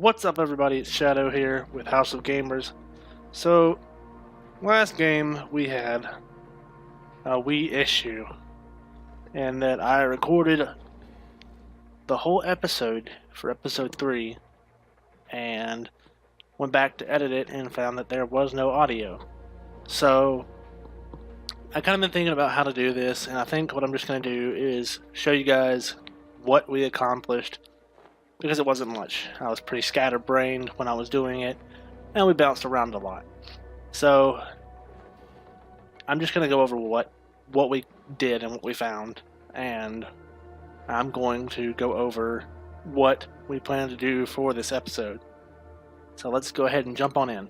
What's up, everybody? It's Shadow here with House of Gamers. So, last game we had a wee issue, and that I recorded the whole episode for episode 3 and went back to edit it and found that there was no audio. So, I kind of been thinking about how to do this, and I think what I'm just going to do is show you guys what we accomplished, because it wasn't much. I was pretty scatterbrained when I was doing it, and we bounced around a lot. So I'm just going to go over what we did and what we found, and I'm going to go over what we plan to do for this episode. So let's go ahead and jump on in.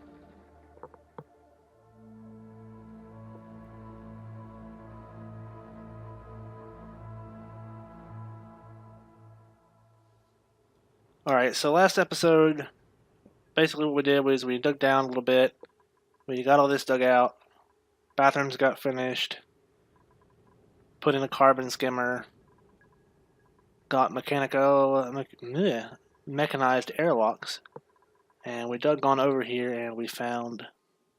Alright, so last episode, basically what we did was we dug down a little bit, we got all this dug out, bathrooms got finished, put in a carbon skimmer, got mechanized airlocks, and we dug on over here and we found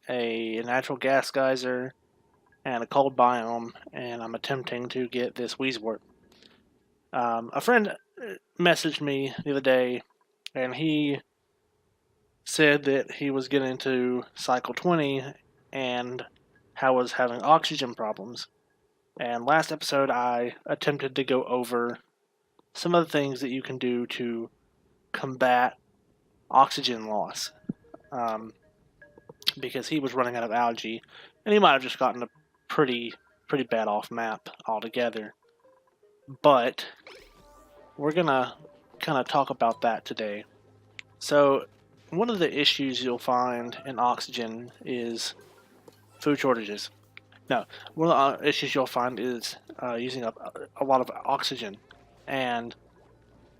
a natural gas geyser and a cold biome, and I'm attempting to get this Wheezewort. A friend messaged me the other day, and he said that he was getting into cycle 20 and how was having oxygen problems. And last episode I attempted to go over some of the things that you can do to combat oxygen loss, because he was running out of algae, and he might have just gotten a pretty bad off map altogether. But we're gonna kind of talk about that today. So one of the issues you'll find in oxygen is food shortages. No, one of the issues you'll find is using up a lot of oxygen, and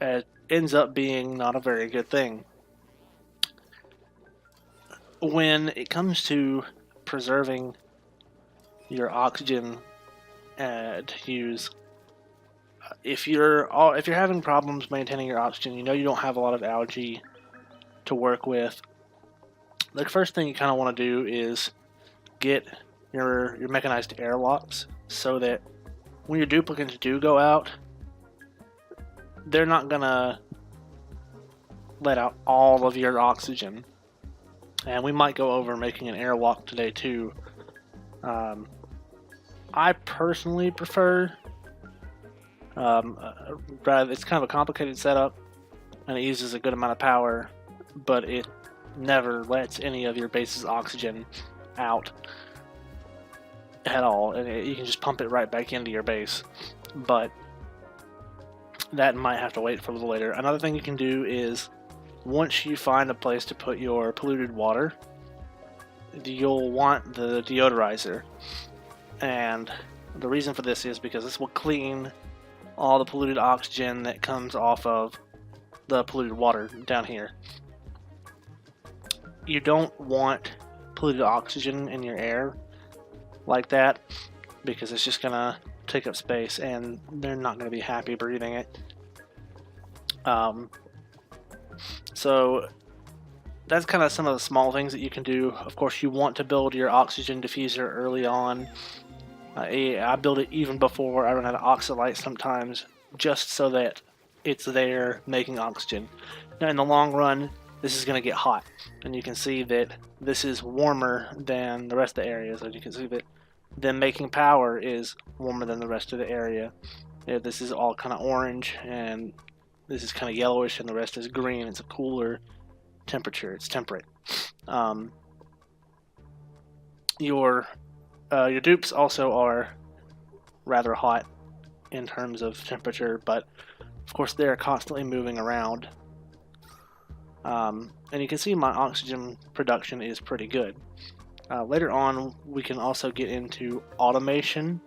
it ends up being not a very good thing. When it comes to preserving your oxygen to use, if you're having problems maintaining your oxygen, you know you don't have a lot of algae to work with, the first thing you kind of want to do is get your mechanized airlocks, so that when your duplicates do go out, they're not gonna let out all of your oxygen. And we might go over making an airlock today too. I personally prefer it's kind of a complicated setup, and it uses a good amount of power, but it never lets any of your base's oxygen out at all, and you can just pump it right back into your base. But that might have to wait for a little later. Another thing you can do is, once you find a place to put your polluted water, you'll want the deodorizer. And the reason for this is because this will clean all the polluted oxygen that comes off of the polluted water down here. You don't want polluted oxygen in your air like that, because it's just gonna take up space and they're not gonna be happy breathing it. So that's kind of some of the small things that you can do. Of course, you want to build your oxygen diffuser early on. I build it even before I run out of oxalite sometimes, just so that it's there making oxygen. Now in the long run, this is going to get hot, and you can see that this is warmer than the rest of the area. So you can see that them making power is warmer than the rest of the area. This is all kind of orange, and this is kind of yellowish, and the rest is green. It's a cooler temperature. It's temperate. Your dupes also are rather hot in terms of temperature, but of course they're constantly moving around. And you can see my oxygen production is pretty good. Later on, we can also get into automation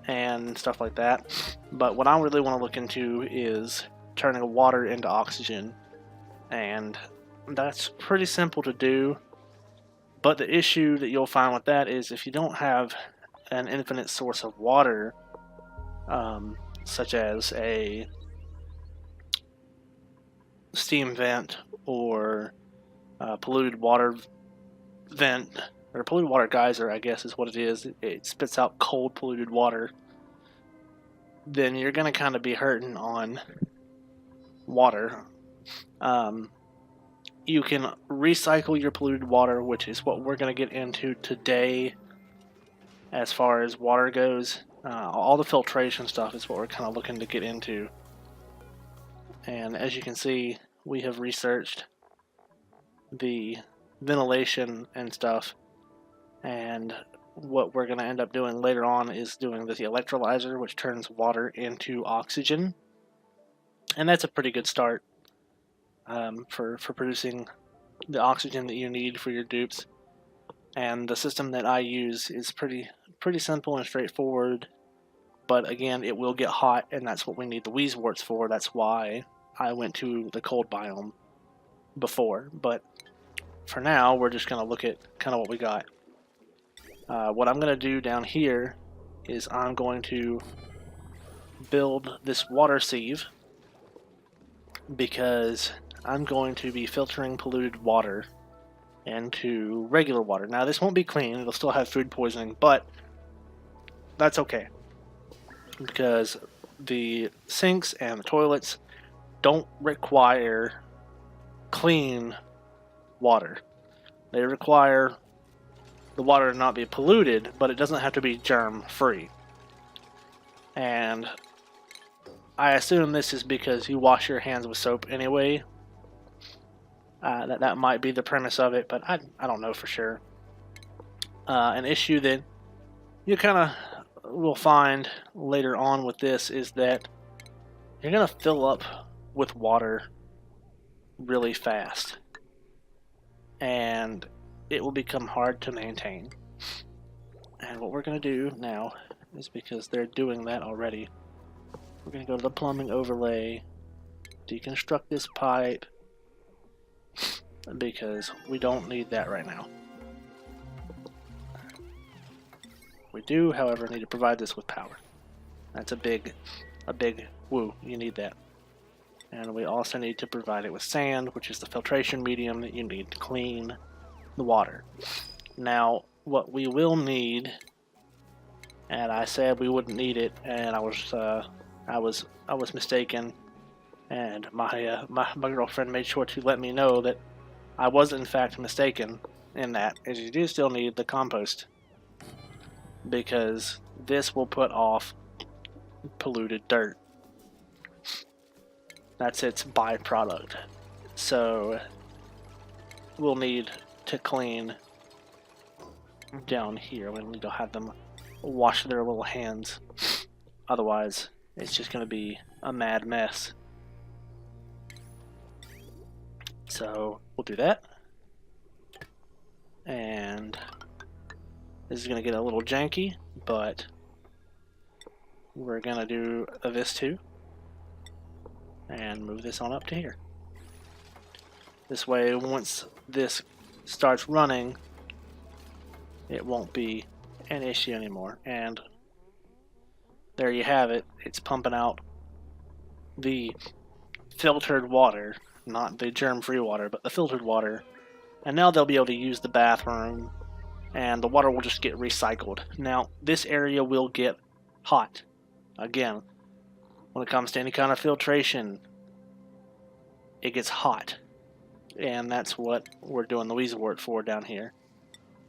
and stuff like that, but what I really want to look into is turning water into oxygen, and that's pretty simple to do. But the issue that you'll find with that is, if you don't have an infinite source of water, such as a steam vent or polluted water vent, or polluted water geyser, I guess is what it is. It spits out cold polluted water. Then you're going to kind of be hurting on water. You can recycle your polluted water, which is what we're going to get into today as far as water goes. All the filtration stuff is what we're kind of looking to get into. And as you can see, we have researched the ventilation and stuff, and what we're going to end up doing later on is doing the electrolyzer, which turns water into oxygen, and that's a pretty good start for producing the oxygen that you need for your dupes. And the system that I use is pretty simple and straightforward, but again, it will get hot, and that's what we need the Wheezeworts for. That's why I went to the cold biome before, but for now, we're just going to look at kind of what we got. What I'm going to do down here is I'm going to build this water sieve, because I'm going to be filtering polluted water into regular water. Now, this won't be clean. It'll still have food poisoning, but that's okay, because the sinks and the toilets don't require clean water. They require the water to not be polluted, but it doesn't have to be germ-free. And I assume this is because you wash your hands with soap anyway. That might be the premise of it, but I don't know for sure. An issue that you kind of will find later on with this is that you're going to fill up with water really fast, and it will become hard to maintain. And what we're going to do now is, because they're doing that already, we're going to go to the plumbing overlay, deconstruct this pipe, because we don't need that right now. We do, however, need to provide this with power. That's a big woo, you need that. And we also need to provide it with sand, which is the filtration medium that you need to clean the water. Now, what we will need, and I said we wouldn't need it, and I was mistaken, and my girlfriend made sure to let me know that I was in fact mistaken in that, is you do still need the compost, because this will put off polluted dirt. That's its byproduct. So we'll need to clean down here. We'll need to have them wash their little hands. Otherwise, it's just going to be a mad mess. So we'll do that. And this is going to get a little janky, but we're going to do this too. And move this on up to here. This way, once this starts running, it won't be an issue anymore. And there you have it. It's pumping out the filtered water, not the germ-free water, but the filtered water. And now they'll be able to use the bathroom, and the water will just get recycled. Now, this area will get hot. Again, when it comes to any kind of filtration, it gets hot. And that's what we're doing the Wheezewort for down here.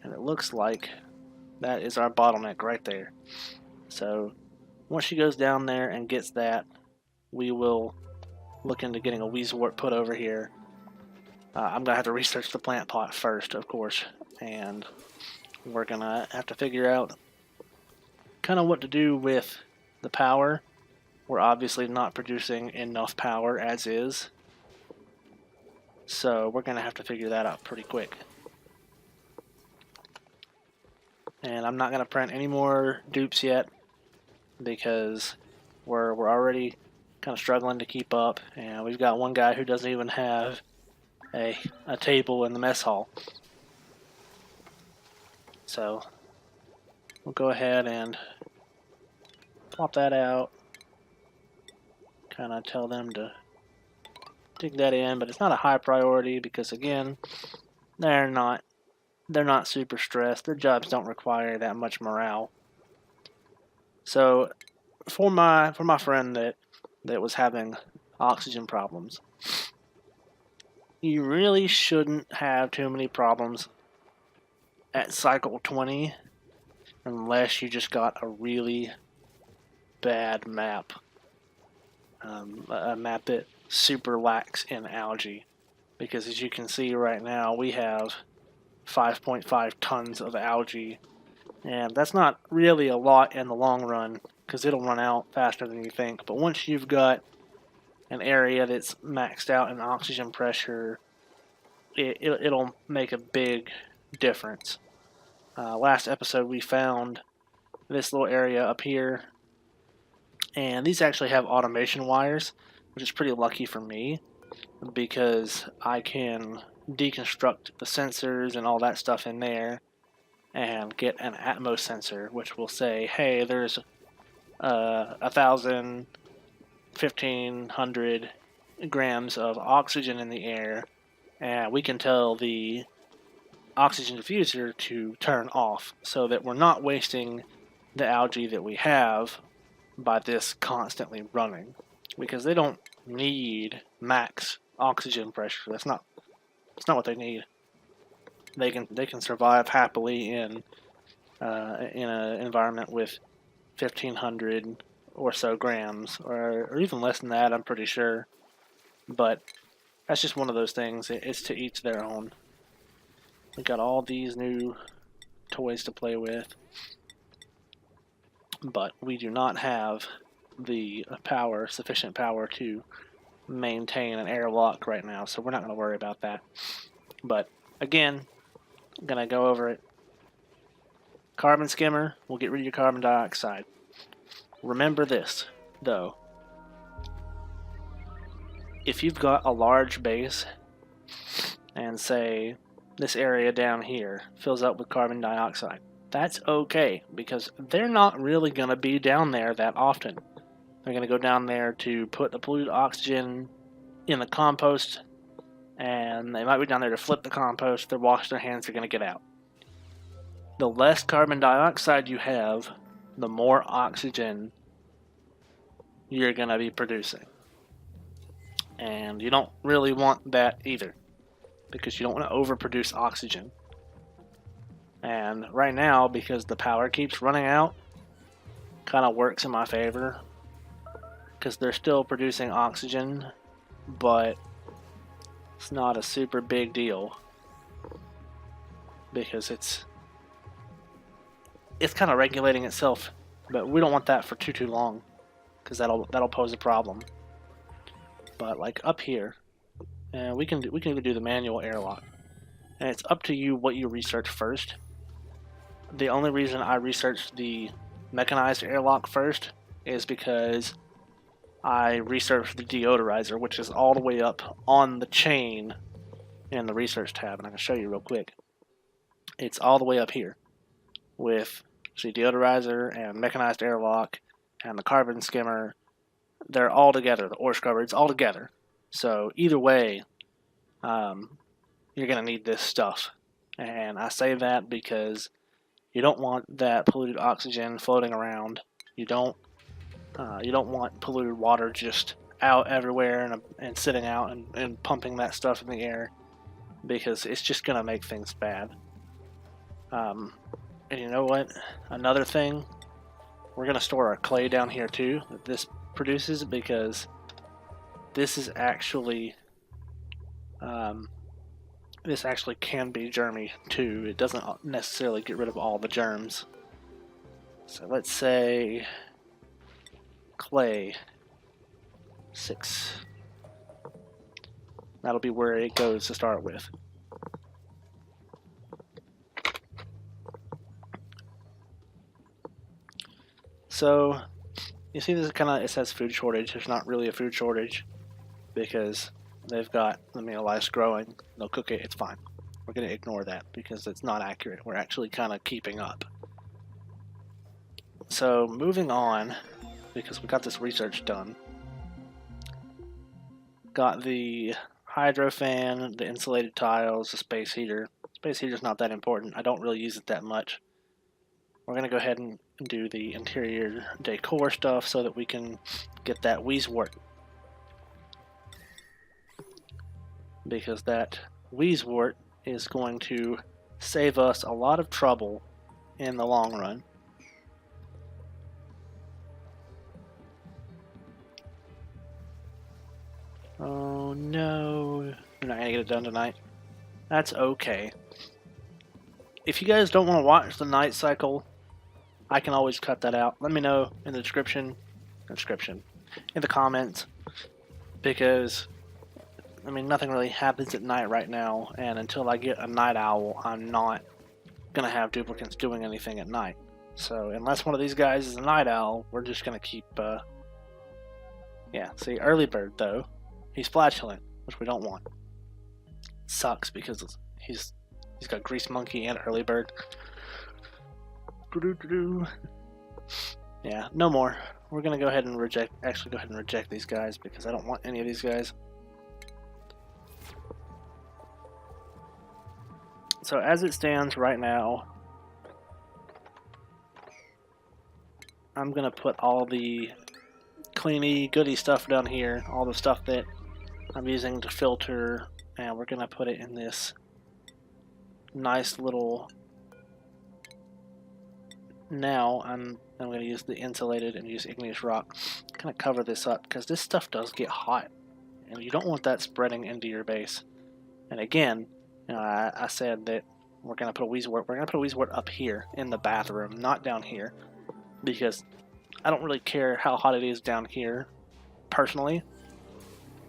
And it looks like that is our bottleneck right there. So once she goes down there and gets that, we will look into getting a Wheezewort put over here. I'm going to have to research the plant pot first, of course. And we're going to have to figure out kind of what to do with the power. We're obviously not producing enough power as is, so we're going to have to figure that out pretty quick. And I'm not going to print any more dupes yet, because we're already kind of struggling to keep up, and we've got one guy who doesn't even have a table in the mess hall. So we'll go ahead and plop that out. Kind of tell them to dig that in, but it's not a high priority because again, they're not super stressed. Their jobs don't require that much morale. So for my friend that was having oxygen problems, you really shouldn't have too many problems at cycle 20 unless you just got a really bad map. A map that super lacks in algae. Because as you can see right now, we have 5.5 tons of algae. And that's not really a lot in the long run, because it'll run out faster than you think. But once you've got an area that's maxed out in oxygen pressure, it'll make a big difference. Last episode we found this little area up here, and these actually have automation wires, which is pretty lucky for me because I can deconstruct the sensors and all that stuff in there and get an Atmos sensor, which will say, hey, there's 1,000, 1,500 grams of oxygen in the air, and we can tell the oxygen diffuser to turn off so that we're not wasting the algae that we have by this constantly running, because they don't need max oxygen pressure. That's not what they need. They can survive happily in an environment with 1,500 or so grams, or even less than that, I'm pretty sure. But that's just one of those things. It's to each their own. We got all these new toys to play with, but we do not have the sufficient power to maintain an airlock right now, so we're not going to worry about that. But again, I'm going to go over it. Carbon skimmer will get rid of your carbon dioxide. Remember this, though. If you've got a large base, and say this area down here fills up with carbon dioxide, that's okay, because they're not really going to be down there that often. They're going to go down there to put the polluted oxygen in the compost, and they might be down there to flip the compost. They're washing their hands, they're going to get out. The less carbon dioxide you have, the more oxygen you're going to be producing. And you don't really want that either, because you don't want to overproduce oxygen. And right now, because the power keeps running out, kind of works in my favor, because they're still producing oxygen, but it's not a super big deal, because it's kind of regulating itself. But we don't want that for too long, because that'll pose a problem. But like up here, we can even do the manual airlock, and it's up to you what you research first. The only reason I researched the mechanized airlock first is because I researched the deodorizer, which is all the way up on the chain in the research tab, and I can show you real quick. It's all the way up here with the deodorizer and mechanized airlock and the carbon skimmer. They're all together. The ore scrubber, it's all together. So either way, you're going to need this stuff. And I say that because you don't want that polluted oxygen floating around. You don't want polluted water just out everywhere and sitting out and pumping that stuff in the air, because it's just going to make things bad. And you know what? Another thing, we're going to store our clay down here too that this produces, because this is actually this actually can be germy too. It doesn't necessarily get rid of all the germs. So let's say clay 6. That'll be where it goes to start with. So you see this it says food shortage. There's not really a food shortage because they've got the meal ice growing. They'll cook it, it's fine. We're going to ignore that because it's not accurate. We're actually kind of keeping up. So moving on, because we got this research done. Got the hydro fan, the insulated tiles, the space heater. Space heater's not that important. I don't really use it that much. We're going to go ahead and do the interior decor stuff so that we can get that Wheezewort. Because that Wheezewort is going to save us a lot of trouble in the long run. Oh no, we're not going to get it done tonight. That's okay. If you guys don't want to watch the night cycle, I can always cut that out. Let me know in the description, in the comments, because I mean nothing really happens at night right now, and until I get a night owl, I'm not gonna have duplicates doing anything at night. So unless one of these guys is a night owl, we're just gonna keep. Yeah, see, early bird though, he's flatulent, which we don't want. Sucks because he's got grease monkey and early bird. Yeah, no more. We're gonna go ahead and reject these guys because I don't want any of these guys. So as it stands right now, I'm gonna put all the cleany goody stuff down here, all the stuff that I'm using to filter, and we're gonna put it in this nice little. Now I'm going to use the insulated and use igneous rock. Kind of cover this up because this stuff does get hot, and you don't want that spreading into your base. And again, you know, I said that we're going to put a Wheezewort. We're going to put a Wheezewort up here in the bathroom, not down here, because I don't really care how hot it is down here, personally.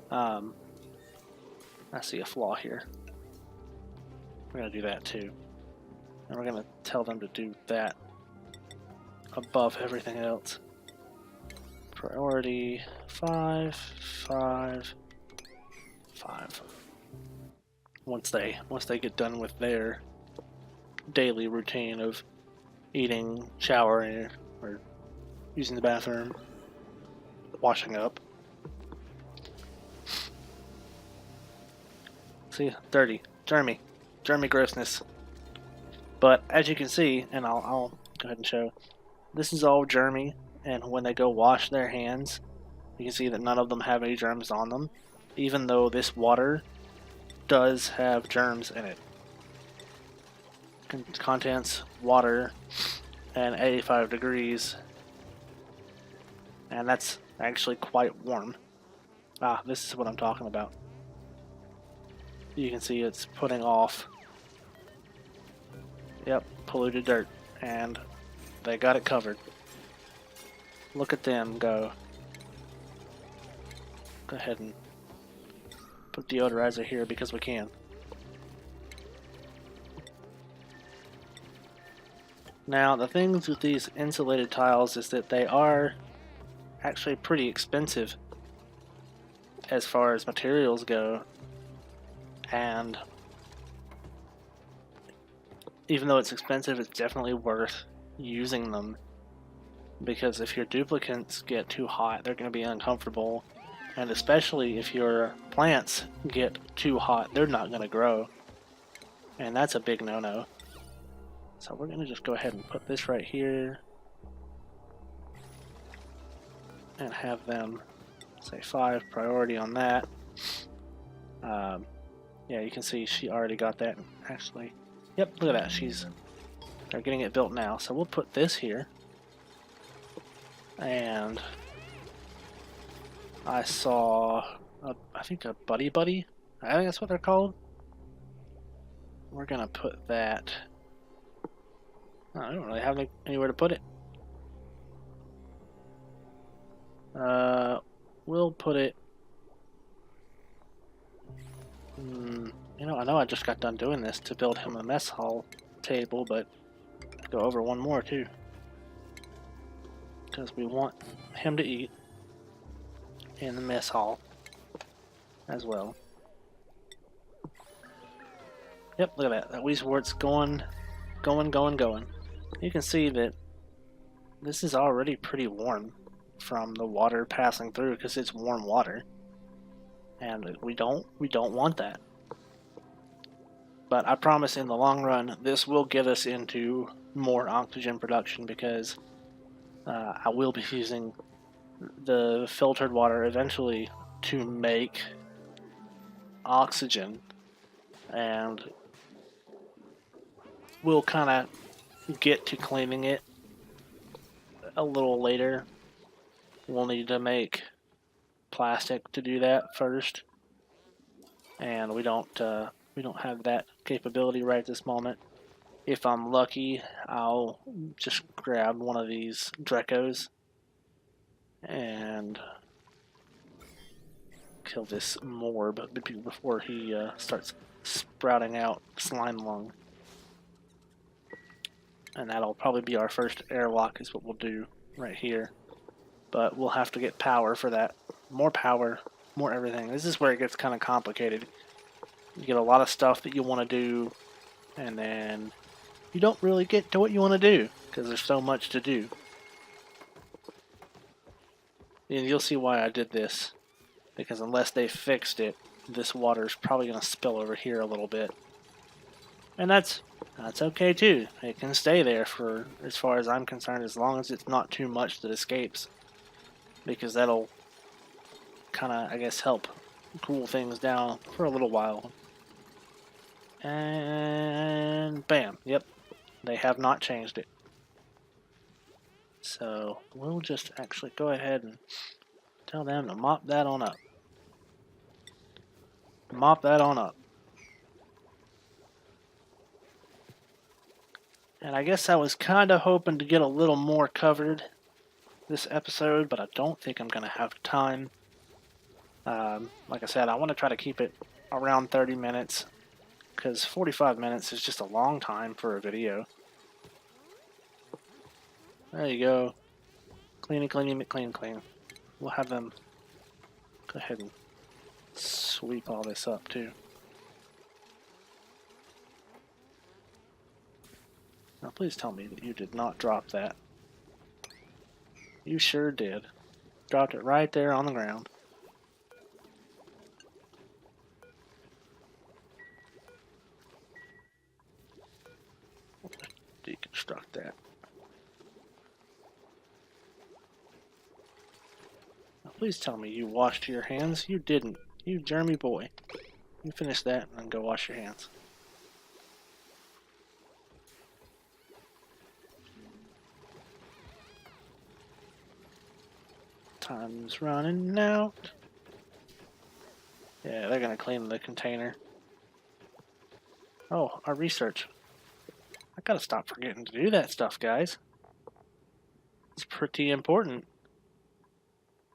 I see a flaw here. We're going to do that too, and we're going to tell them to do that above everything else. Priority 5, 5, 5. Once they get done with their daily routine of eating, showering, or using the bathroom, washing up. See, dirty, germy grossness. But as you can see, and I'll go ahead and show. This is all germy, and when they go wash their hands, you can see that none of them have any germs on them, even though this water does have germs in it. Contents, water, and 85 degrees, and that's actually quite warm. This is what I'm talking about. You can see it's putting off, yep, polluted dirt, and they got it covered. Look at them go. Go ahead and put deodorizer here because we can. Now, the things with these insulated tiles is that they are actually pretty expensive as far as materials go, and even though it's expensive, it's definitely worth using them, because if your duplicates get too hot, they're going to be uncomfortable, and especially if your plants get too hot, they're not going to grow, and that's a big no-no. So we're going to just go ahead and put this right here and have them say 5 priority on that. Yeah, you can see she already got that. Actually, yep, look at that, they're getting it built now. So we'll put this here, and I saw I think a buddy, I think that's what they're called. We're gonna put that. I don't really have anywhere to put it. We'll put it. You know, I know I just got done doing this to build him a mess hall table, but go over one more too, because we want him to eat in the mess hall as well. Yep, look at that. That Wheezewort's going. You can see that this is already pretty warm from the water passing through, because it's warm water. and we don't want that. But I promise in the long run, this will get us into more oxygen production because I will be using the filtered water eventually to make oxygen, and we'll kind of get to cleaning it a little later. We'll need to make plastic to do that first, and we don't have that capability right at this moment. If I'm lucky, I'll just grab one of these Drecos and kill this morb before he starts sprouting out slime lung. And that'll probably be our first airlock is what we'll do right here. But we'll have to get power for that. More power, more everything. This is where it gets kind of complicated. You get a lot of stuff that you want to do, and then you don't really get to what you want to do because there's so much to do. And you'll see why I did this, because unless they fixed it, this water is probably going to spill over here a little bit. And that's okay too. It can stay there for, as far as I'm concerned, as long as it's not too much that escapes, because that'll kind of, I guess, help cool things down for a little while. And bam, yep, they have not changed it. So we'll just actually go ahead and tell them to mop that on up. Mop that on up. And I guess I was kind of hoping to get a little more covered this episode, but I don't think I'm going to have time. Like I said, I want to try to keep it around 30 minutes, because 45 minutes is just a long time for a video. There you go. Cleany, cleany, clean, clean. We'll have them go ahead and sweep all this up too. Now please tell me that you did not drop that. You sure did. Dropped it right there on the ground. Deconstruct that. Now please tell me you washed your hands. You didn't. You germy boy. You finish that and then go wash your hands. Time's running out. Yeah, they're gonna clean the container. Oh, our research. I gotta stop forgetting to do that stuff, guys. It's pretty important.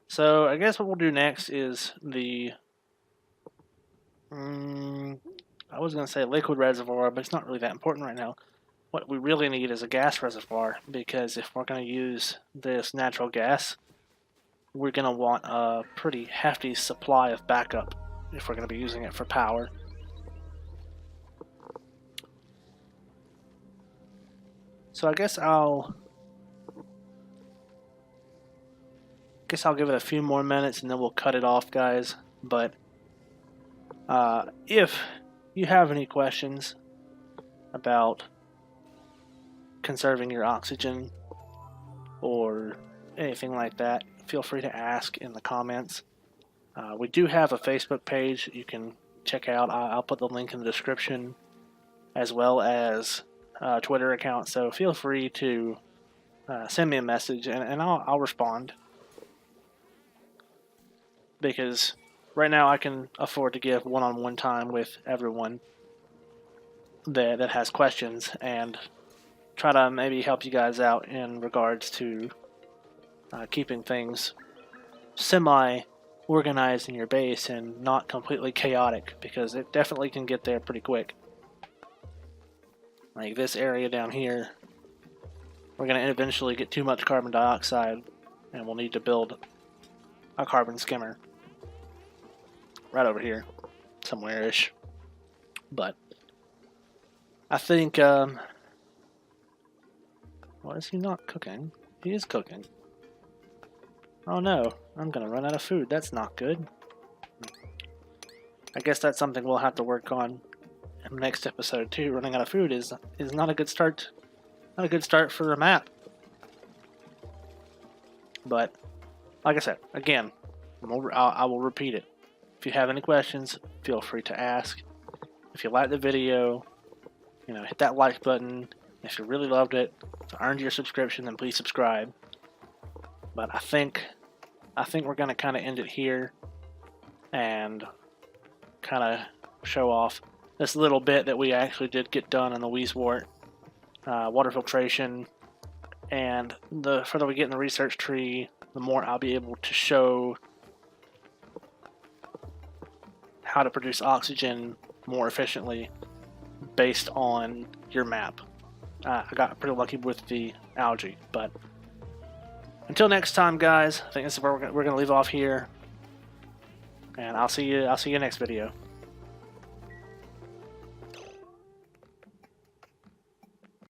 So, I guess what we'll do next is the... I was gonna say liquid reservoir, but it's not really that important right now. What we really need is a gas reservoir, because if we're gonna use this natural gas, we're going to want a pretty hefty supply of backup if we're going to be using it for power. So I guess I'll give it a few more minutes and then we'll cut it off, guys. But if you have any questions about conserving your oxygen or anything like that, feel free to ask in the comments. We do have a Facebook page you can check out. I'll put the link in the description, as well as a Twitter account, so feel free to send me a message and I'll respond, because right now I can afford to give one-on-one time with everyone that has questions and try to maybe help you guys out in regards to keeping things semi-organized in your base and not completely chaotic, because it definitely can get there pretty quick. Like this area down here, we're going to eventually get too much carbon dioxide and we'll need to build a carbon skimmer right over here somewhere-ish. But I think, well, is he not cooking? He is cooking. Oh no, I'm gonna run out of food. That's not good. I guess that's something we'll have to work on in the next episode too. Running out of food is not a good start. Not a good start for the map. But like I said, again, I will repeat it. If you have any questions, feel free to ask. If you like the video, hit that like button. If you really loved it, to earn your subscription, then please subscribe. But I think we're gonna kind of end it here and kind of show off this little bit that we actually did get done on the Weezewort water filtration. And the further we get in the research tree, the more I'll be able to show how to produce oxygen more efficiently based on your map. I got pretty lucky with the algae, but until next time, guys, I think this is where we're going to leave off here, and I'll see you next video.